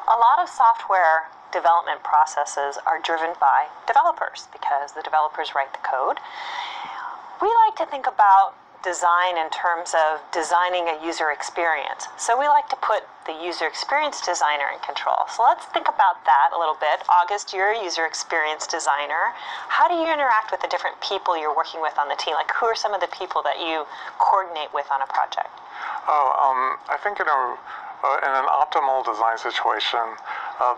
A lot of software development processes are driven by developers because the developers write the code. We like to think about design in terms of designing a user experience. So we like to put the user experience designer in control. So let's think about that a little bit. August, you're a user experience designer. How do you interact with the different people you're working with on the team? Like, who are some of the people that you coordinate with on a project? I think in an optimal design situation,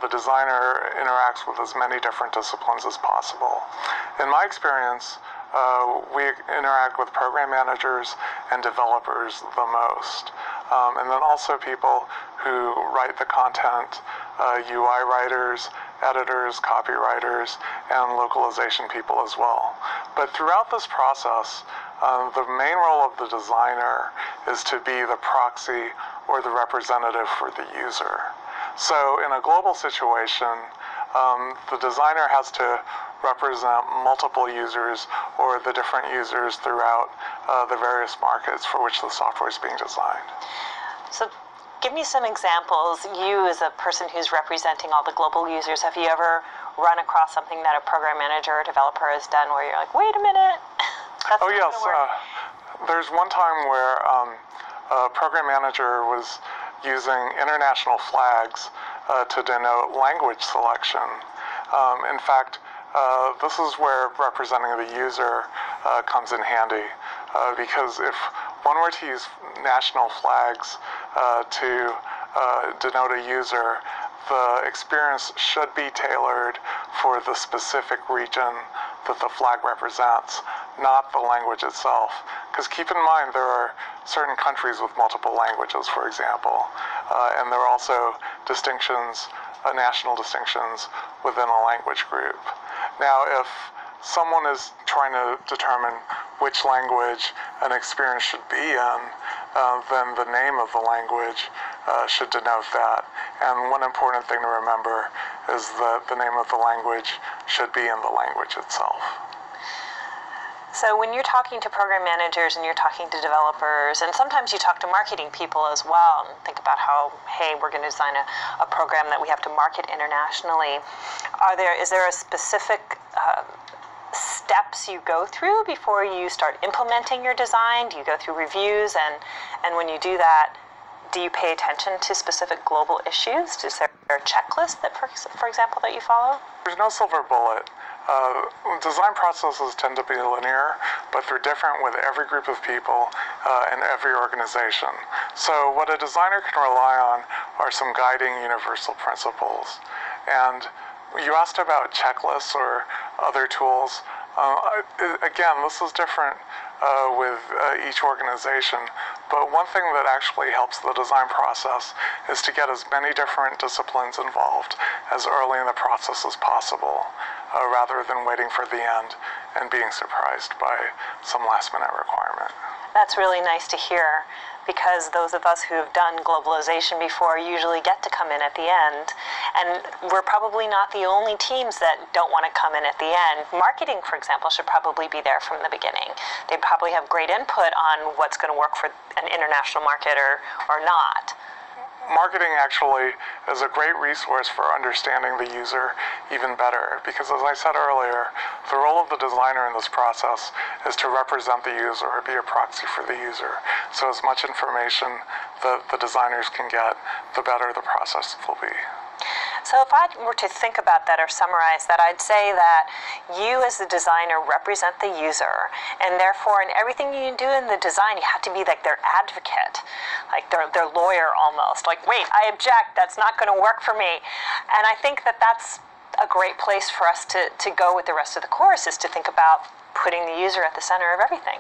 the designer interacts with as many different disciplines as possible. In my experience, we interact with program managers and developers the most. And then also people who write the content, UI writers, editors, copywriters, and localization people as well. But throughout this process, the main role of the designer is to be the proxy or the representative for the user. So in a global situation, the designer has to represent multiple users or the different users throughout the various markets for which the software is being designed. So give me some examples. You, as a person who's representing all the global users, have you ever run across something that a program manager or developer has done where you're like, wait a minute? Oh yes, there's one time where a program manager was using international flags to denote language selection. In fact, this is where representing the user comes in handy, because if one were to use national flags to denote a user, the experience should be tailored for the specific region that the flag represents, not the language itself. Because keep in mind, there are certain countries with multiple languages, for example, and there are also distinctions, national distinctions within a language group. Now, if someone is trying to determine which language an experience should be in, then the name of the language should denote that. And one important thing to remember is that the name of the language should be in the language itself. So when you're talking to program managers and you're talking to developers, and sometimes you talk to marketing people as well, and think about how, hey, we're going to design a program that we have to market internationally. Is there a specific steps you go through before you start implementing your design? Do you go through reviews? And when you do that, do you pay attention to specific global issues? Is there a checklist that, for example, that you follow? There's no silver bullet. Design processes tend to be linear, but they're different with every group of people and every organization. So what a designer can rely on are some guiding universal principles. And you asked about checklists or other tools. Again, this is different with each organization, but one thing that actually helps the design process is to get as many different disciplines involved as early in the process as possible, rather than waiting for the end and being surprised by some last-minute requirement. That's really nice to hear, because those of us who have done globalization before usually get to come in at the end, and we're probably not the only teams that don't want to come in at the end. Marketing, for example, should probably be there from the beginning. They probably have great input on what's going to work for an international market or not. Marketing actually is a great resource for understanding the user even better, because as I said earlier, the role of the designer in this process is to represent the user or be a proxy for the user. So as much information that the designers can get, the better the process will be. So if I were to think about that or summarize that, I'd say that you as the designer represent the user, and therefore in everything you do in the design, you have to be like their advocate, like their lawyer almost. Like, wait, I object, that's not going to work for me. And I think that that's a great place for us to go with the rest of the course, is to think about putting the user at the center of everything.